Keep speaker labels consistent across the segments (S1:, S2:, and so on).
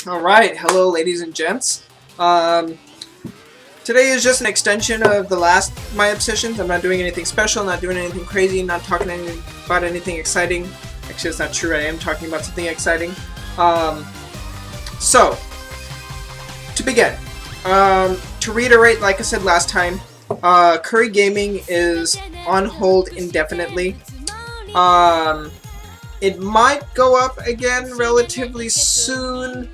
S1: Alright, hello ladies and gents. Today is just an extension of the last My Obsessions. I'm not doing anything special, not doing anything crazy, not talking about anything exciting. Actually, it's not true, I am talking about something exciting. So, to begin, to reiterate, like I said last time, Curry Gaming is on hold indefinitely. It might go up again relatively soon,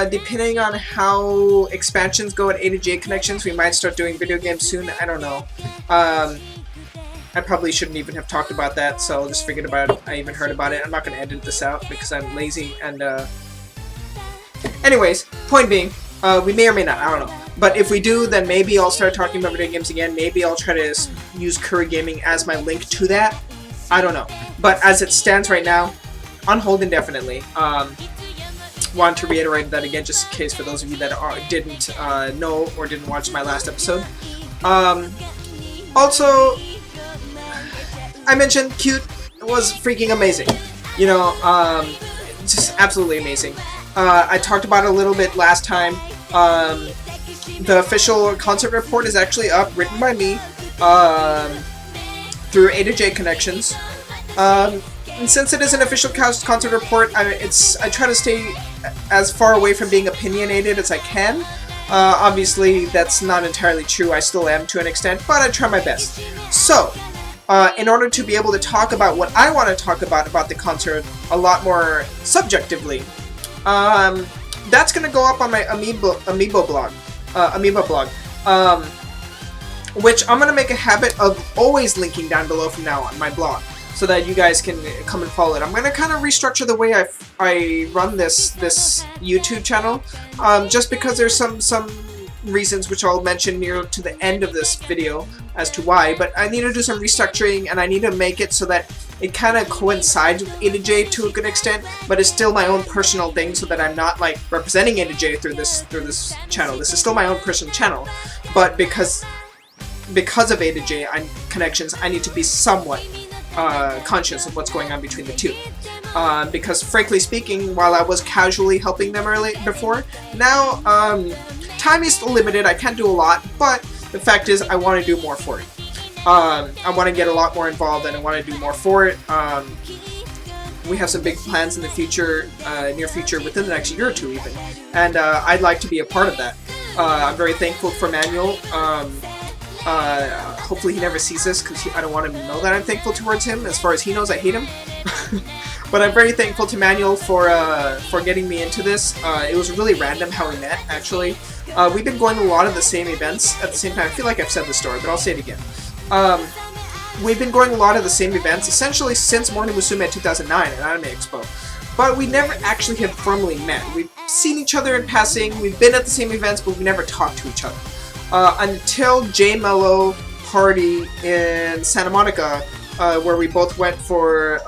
S1: depending on how expansions go at A to J Connections. We might start doing video games soon, I don't know. I probably shouldn't even have talked about that, so I'll just forget about it. I even heard about it. I'm not going to edit this out because I'm lazy and, Anyways, point being, we may or may not, I don't know. But if we do, then maybe I'll start talking about video games again. Maybe I'll try to use Curry Gaming as my link to that. I don't know. But as it stands right now, on hold indefinitely. Want to reiterate that again, just in case for those of you that didn't know or didn't watch my last episode. Also, I mentioned C-ute was freaking amazing. You know, just absolutely amazing. I talked about it a little bit last time. The official concert report is actually up, written by me, through A to J Connections. And since it is an official concert report, I try to stay as far away from being opinionated as I can. Obviously, that's not entirely true. I still am to an extent, but I try my best. So, in order to be able to talk about what I want to talk about the concert a lot more subjectively, that's going to go up on my Amiibo blog, which I'm going to make a habit of always linking down below from now on, my blog, so that you guys can come and follow it. I'm going to kind of restructure the way I run this YouTube channel, just because there's some reasons which I'll mention near to the end of this video as to why, but I need to do some restructuring, and I need to make it so that it kind of coincides with A to J to a good extent, but it's still my own personal thing, so that I'm not like representing A to J through this channel. This is still my own personal channel, but because of A to J connections, I need to be somewhat conscious of what's going on between the two. Because frankly speaking, while I was casually helping them before, now time is still limited. I can't do a lot, but the fact is I want to do more for it. I want to get a lot more involved, and I want to do more for it. We have some big plans in the future, near future, within the next year or two even, and I'd like to be a part of that. I'm very thankful for Manuel. Hopefully he never sees this, because I don't want him to know that I'm thankful towards him. As far as he knows, I hate him. But I'm very thankful to Manuel for getting me into this. It was really random how we met, actually. We've been going to a lot of the same events at the same time. I feel like I've said this story, but I'll say it again. We've been going to a lot of the same events, essentially since Morning Musume 2009 at Anime Expo. But we never actually have formally met. We've seen each other in passing, we've been at the same events, but we never talked to each other. Until J Mello party in Santa Monica, where we both went for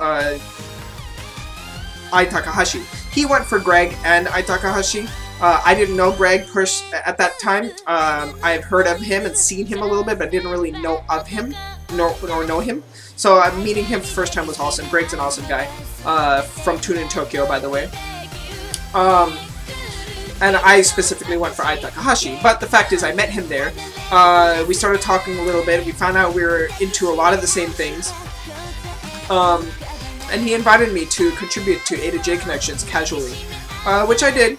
S1: Ai Takahashi. He went for Greg and Ai Takahashi. I didn't know Greg at that time. I had heard of him and seen him a little bit, but I didn't really know of him, nor know him. So meeting him for the first time was awesome. Greg's an awesome guy, from Tune in Tokyo, by the way. And I specifically went for Ai Takahashi, but the fact is I met him there. We started talking a little bit, we found out we were into a lot of the same things. And he invited me to contribute to A to J Connections casually, which I did.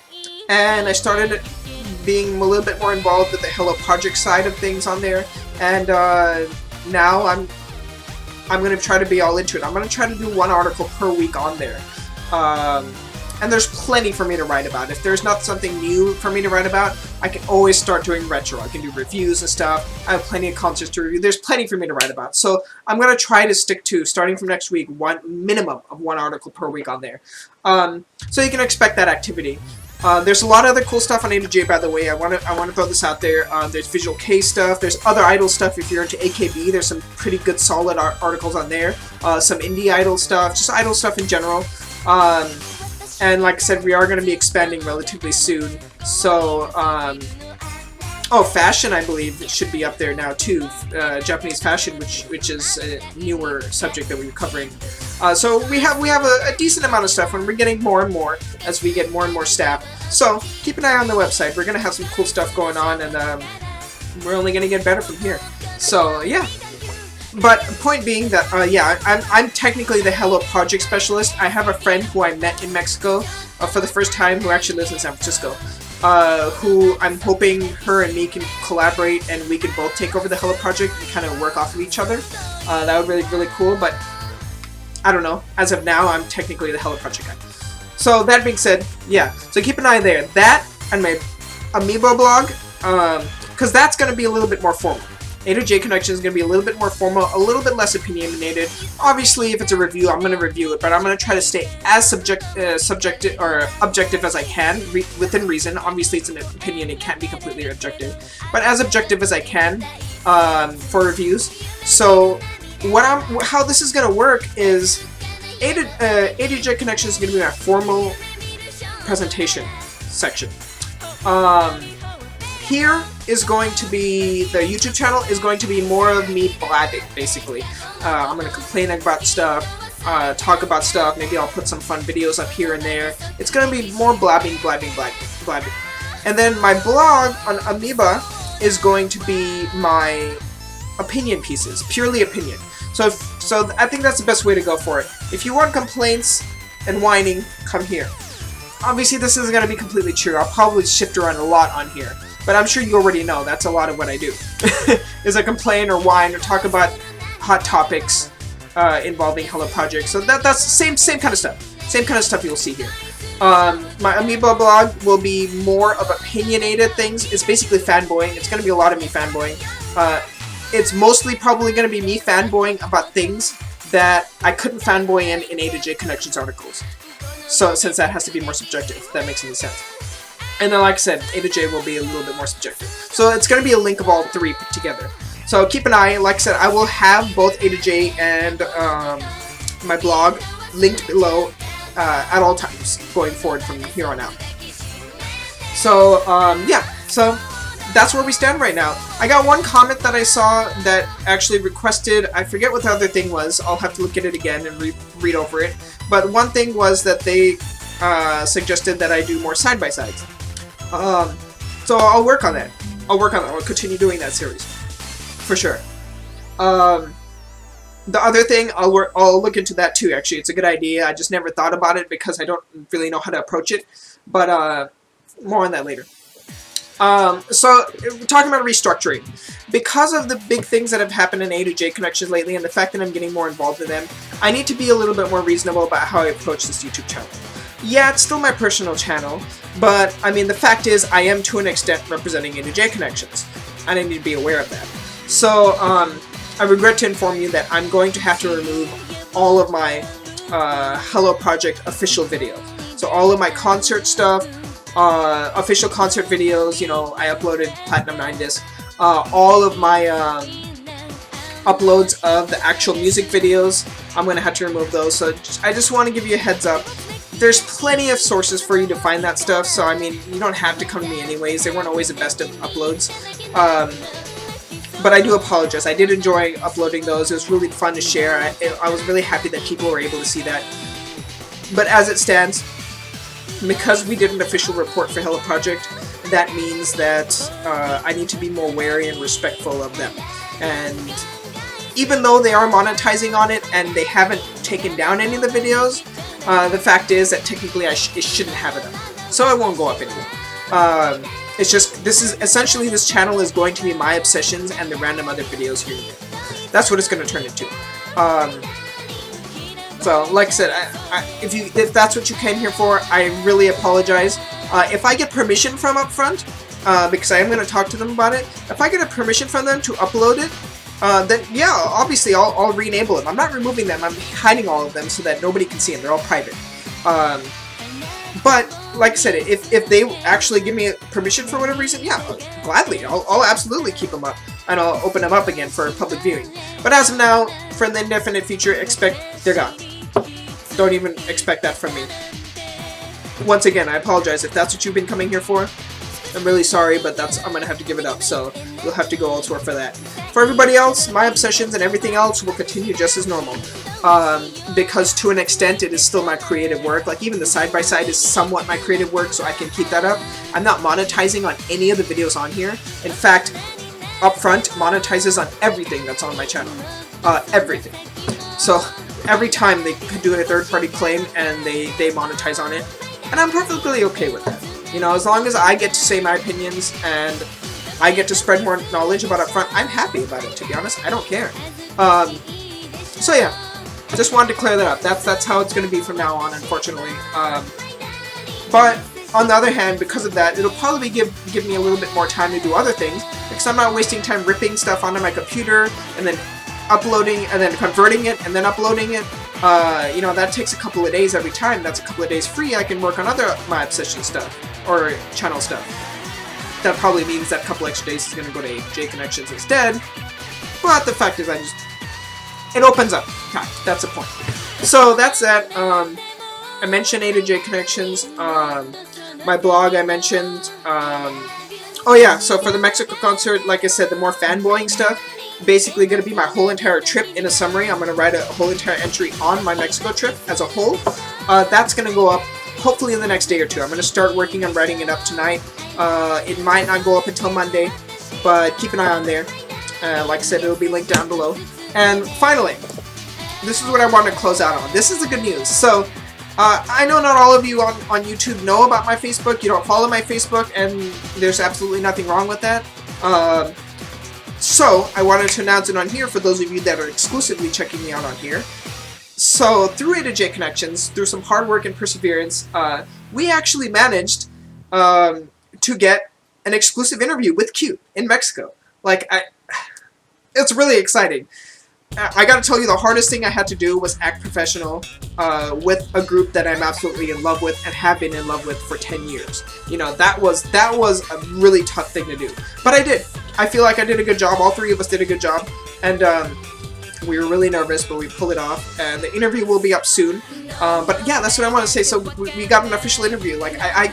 S1: And I started being a little bit more involved with the Hello Project side of things on there. And now I'm going to try to be all into it. I'm going to try to do one article per week on there. And there's plenty for me to write about. If there's not something new for me to write about, I can always start doing retro. I can do reviews and stuff. I have plenty of concerts to review. There's plenty for me to write about. So I'm going to try to stick to, starting from next week, minimum of one article per week on there. So you can expect that activity. There's a lot of other cool stuff on A to J, by the way. I want to throw this out there. There's Visual K stuff. There's other idol stuff. If you're into AKB, there's some pretty good, solid articles on there. Some indie idol stuff, just idol stuff in general. And like I said, we are going to be expanding relatively soon. So Oh, fashion, I believe, it should be up there now too. Japanese fashion, which is a newer subject that we were covering. So we have a decent amount of stuff, and we're getting more and more as we get more and more staff. So keep an eye on the website. We're gonna have some cool stuff going on, and we're only gonna get better from here. So yeah. But point being that yeah, I'm technically the Hello Project specialist. I have a friend who I met in Mexico for the first time, who actually lives in San Francisco. Who I'm hoping her and me can collaborate and we can both take over the Hello Project and kind of work off of each other. That would be really cool, but I don't know. As of now, I'm technically the Hello Project guy. So that being said, yeah. So keep an eye there. That and my Amiibo blog, because that's going to be a little bit more formal. A to J Connection is going to be a little bit more formal, a little bit less opinionated. Obviously, if it's a review, I'm going to review it, but I'm going to try to stay as subjective or objective as I can, within reason. Obviously, it's an opinion; it can't be completely objective, but as objective as I can for reviews. So, how this is going to work is A to J Connection is going to be my formal presentation section. Here is going to be, the YouTube channel is going to be more of me blabbing, basically. I'm going to complain about stuff, talk about stuff, maybe I'll put some fun videos up here and there. It's going to be more blabbing. And then my blog on Amoeba is going to be my opinion pieces, purely opinion. So I think that's the best way to go for it. If you want complaints and whining, come here. Obviously this isn't going to be completely true, I'll probably shift around a lot on here. But I'm sure you already know that's a lot of what I do. Is I complain or whine or talk about hot topics involving Hello Project. So that's same kind of stuff. Same kind of stuff you'll see here. My Amiibo blog will be more of opinionated things. It's basically fanboying. It's going to be a lot of me fanboying. It's mostly probably going to be me fanboying about things that I couldn't fanboy in A to J Connections articles. So since that has to be more subjective, if that makes any sense. And then, like I said, A to J will be a little bit more subjective. So it's going to be a link of all three put together. So keep an eye. Like I said, I will have both A to J and my blog linked below at all times going forward from here on out. So, yeah. So that's where we stand right now. I got one comment that I saw that actually requested, I forget what the other thing was. I'll have to look at it again and read over it. But one thing was that they suggested that I do more side-by-sides. So I'll work on that. I'll continue doing that series. For sure. The other thing, I'll look into that too, actually. It's a good idea. I just never thought about it because I don't really know how to approach it. But, more on that later. So, we're talking about restructuring. Because of the big things that have happened in A to J Connections lately and the fact that I'm getting more involved in them, I need to be a little bit more reasonable about how I approach this YouTube channel. Yeah, it's still my personal channel, but, I mean, the fact is, I am to an extent representing A to J Connections, and I need to be aware of that. So, I regret to inform you that I'm going to have to remove all of my Hello Project official videos. So all of my concert stuff, official concert videos, you know, I uploaded Platinum 9 disc, all of my uploads of the actual music videos, I'm going to have to remove those. So I just want to give you a heads up. There's plenty of sources for you to find that stuff, so I mean, you don't have to come to me anyways. They weren't always the best of uploads. But I do apologize. I did enjoy uploading those. It was really fun to share. I was really happy that people were able to see that. But as it stands, because we did an official report for Hello Project, that means that I need to be more wary and respectful of them. And even though they are monetizing on it and they haven't taken down any of the videos, the fact is that technically it shouldn't have it up. So it won't go up anymore. It's just, essentially this channel is going to be my obsessions and the random other videos here and there. That's what it's going to turn into. So, like I said, if that's what you came here for, I really apologize. If I get permission from up front, because I am going to talk to them about it, if I get a permission from them to upload it, then yeah, obviously I'll re-enable them. I'm not removing them, I'm hiding all of them so that nobody can see them. They're all private. But, like I said, if they actually give me permission for whatever reason, yeah, gladly. I'll absolutely keep them up, and I'll open them up again for public viewing. But as of now, for the indefinite future, they're gone. Don't even expect that from me. Once again, I apologize if that's what you've been coming here for. I'm really sorry, but I'm gonna have to give it up, so you'll have to go elsewhere for that. For everybody else, my obsessions and everything else will continue just as normal. Because to an extent, it is still my creative work. Like, even the side-by-side is somewhat my creative work, so I can keep that up. I'm not monetizing on any of the videos on here. In fact, Upfront monetizes on everything that's on my channel. Everything. So, every time they could do a third-party claim, and they monetize on it. And I'm perfectly okay with that. You know, as long as I get to say my opinions and I get to spread more knowledge about Upfront, I'm happy about it, to be honest. I don't care. So yeah, just wanted to clear that up. That's how it's going to be from now on, unfortunately. But on the other hand, because of that, it'll probably give me a little bit more time to do other things, because I'm not wasting time ripping stuff onto my computer and then uploading and then converting it and then uploading it. You know, that takes a couple of days every time. That's a couple of days free. I can work on other my obsession stuff or channel stuff. That probably means that couple extra days is going to go to J Connections instead. But the fact is, it opens up. That's the point. So that's that. I mentioned A to J Connections. My blog I mentioned. Oh yeah, so for the Mexico concert, like I said, the more fanboying stuff, basically going to be my whole entire trip in a summary. I'm going to write a whole entire entry on my Mexico trip as a whole. That's going to go up hopefully in the next day or two. I'm going to start working on writing it up tonight. It might not go up until Monday, but keep an eye on there. Like I said, it'll be linked down below. And finally, this is what I want to close out on. This is the good news. So, I know not all of you on YouTube know about my Facebook. You don't follow my Facebook, and there's absolutely nothing wrong with that. So, I wanted to announce it on here for those of you that are exclusively checking me out on here. So, through A to J Connections, through some hard work and perseverance, we actually managed to get an exclusive interview with C-ute in Mexico. Like, it's really exciting. I gotta tell you, the hardest thing I had to do was act professional with a group that I'm absolutely in love with and have been in love with for 10 years. You know, that was a really tough thing to do. But I did. I feel like I did a good job. All three of us did a good job. And we were really nervous, but we pulled it off. And the interview will be up soon. But yeah, that's what I want to say. So we got an official interview. Like, I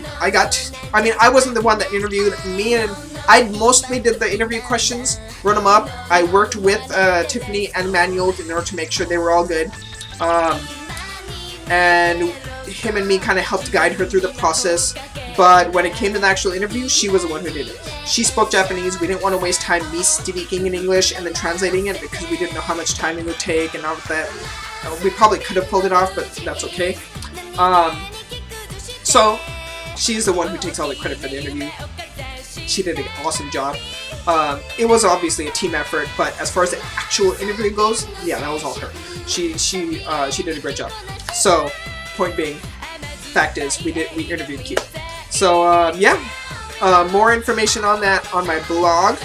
S1: mean, I wasn't the one that interviewed. Me and I mostly did the interview questions, wrote them up. I worked with Tiffany and Manuel in order to make sure they were all good. And him and me kind of helped guide her through the process. But when it came to the actual interview, she was the one who did it. She spoke Japanese. We didn't want to waste time me speaking in English and then translating it because we didn't know how much time it would take and all of that. We probably could have pulled it off, but that's okay. So, she's the one who takes all the credit for the interview. She did an awesome job. It was obviously a team effort, but as far as the actual interview goes, yeah, that was all her. She did a great job. So, point being, fact is, we interviewed C-ute. So, yeah, more information on that on my blog.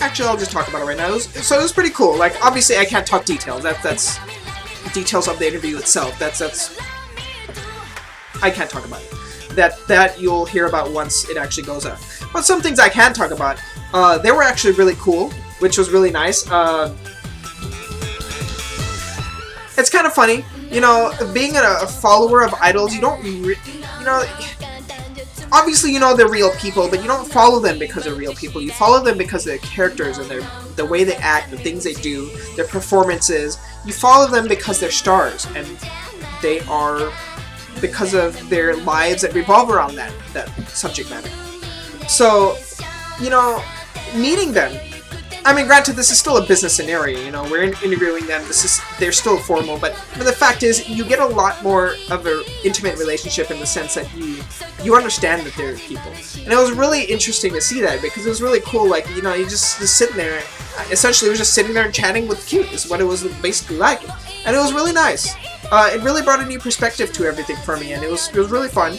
S1: Actually, I'll just talk about it right now. It was pretty cool. Like, obviously, I can't talk details. That's details of the interview itself. That's I can't talk about it. That you'll hear about once it actually goes up. But some things I can talk about. They were actually really cool, which was really nice. It's kind of funny, you know, being a follower of idols. You don't, you know. Obviously, you know they're real people, but you don't follow them because they're real people. You follow them because of their characters and the way they act, the things they do, their performances. You follow them because they're stars, and they are because of their lives that revolve around that subject matter. So, you know, meeting them. I mean, granted, this is still a business scenario. You know, we're interviewing them. They're still formal, but the fact is, you get a lot more of an intimate relationship in the sense that you understand that they're people. And it was really interesting to see that because it was really cool. Like, you know, you just sitting there. Essentially, it was just sitting there and chatting with C-ute is what it was basically like, and it was really nice. It really brought a new perspective to everything for me, and it was really fun.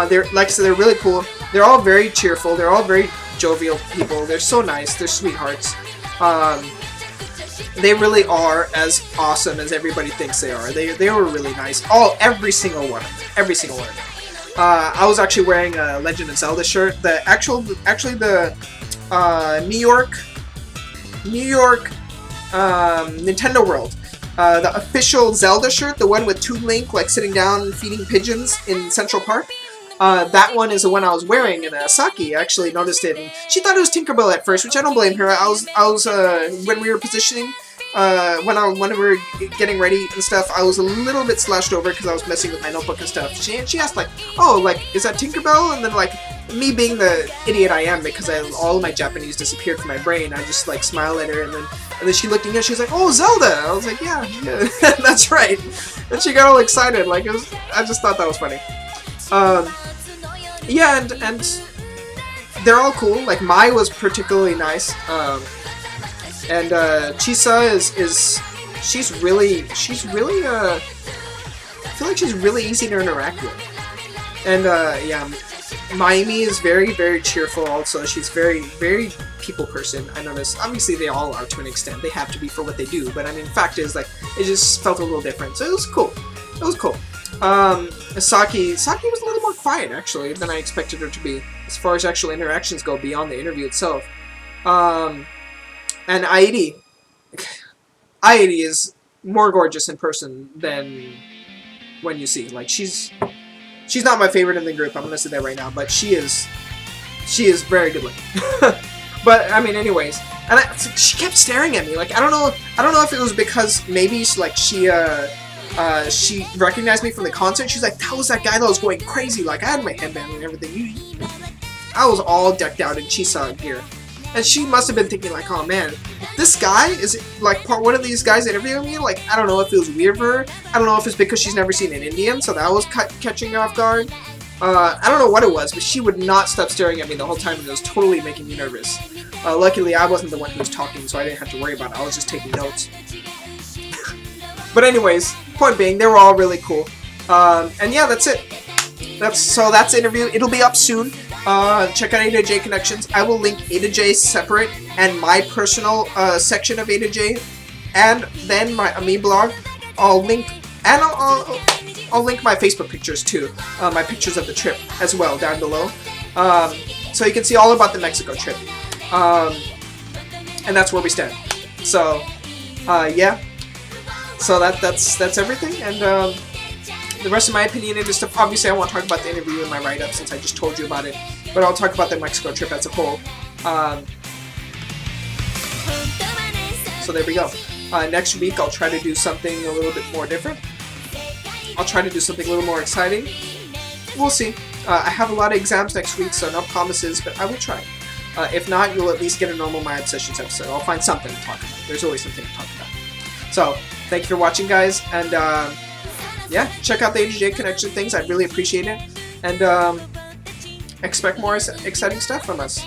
S1: They're, like I said, they're really cool. They're all very cheerful. They're all very jovial people. They're so nice. They're sweethearts. They really are as awesome as everybody thinks they are. They were really nice. Every single one of them. Every single one of them. I was actually wearing a Legend of Zelda shirt. Actually the New York Nintendo World the official Zelda shirt, the one with Toon Link like sitting down feeding pigeons in Central Park. That one is the one I was wearing, and Saki actually noticed it, and she thought it was Tinkerbell at first, which I don't blame her. I was when we were positioning, when we were getting ready and stuff, I was a little bit slashed over because I was messing with my notebook and stuff. She asked like, "Oh, like, is that Tinkerbell?" And then like, me being the idiot I am, because all of my Japanese disappeared from my brain, I just like smiled at her, and then she looked at me and she was like, "Oh, Zelda!" I was like, "Yeah, that's right." And she got all excited. Like, I just thought that was funny. Yeah, and they're all cool. Like, Mai was particularly nice. And Chisa is she's really I feel like she's really easy to interact with. And yeah, Mayumi is very, very cheerful also. She's very, very people person. I noticed. Obviously they all are to an extent. They have to be for what they do, but I mean, fact is, like, it just felt a little different. So it was cool. It was cool. Saki was a little more quiet, actually, than I expected her to be, as far as actual interactions go beyond the interview itself. And Airi is more gorgeous in person than when you see. Like, she's not my favorite in the group, I'm gonna say that right now, but she is very good looking. But, I mean, anyways, and she kept staring at me, like, I don't know if it was because maybe, like, she recognized me from the concert. She's like, "That was that guy that was going crazy." Like, I had my headband and everything. I was all decked out in Chisa gear. And she must have been thinking, like, "Oh man, this guy is like one of these guys interviewing me." Like, I don't know if it was weird for her. I don't know if it's because she's never seen an Indian, so that was catching her off guard. I don't know what it was, but she would not stop staring at me the whole time, and it was totally making me nervous. Luckily, I wasn't the one who was talking, so I didn't have to worry about it. I was just taking notes. But anyways, point being, they were all really cool. And yeah, that's it. That's the interview. It'll be up soon. Check out A to J Connections. I will link A to J separate and my personal section of A to J, and then my Ami blog. I'll link, and I'll link my Facebook pictures too. My pictures of the trip as well down below. So you can see all about the Mexico trip. And that's where we stand. So yeah. So that's everything, and the rest of my opinionated stuff. Obviously, I won't talk about the interview in my write-up since I just told you about it, but I'll talk about the Mexico trip as a whole. So there we go. Next week, I'll try to do something a little bit more different. I'll try to do something a little more exciting. We'll see. I have a lot of exams next week, so no promises, but I will try. If not, you'll at least get a normal My Obsessions episode. I'll find something to talk about. There's always something to talk about. So, thank you for watching, guys, and yeah, check out the AJ Connection things. I'd really appreciate it, and expect more exciting stuff from us.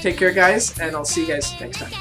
S1: Take care, guys, and I'll see you guys next time.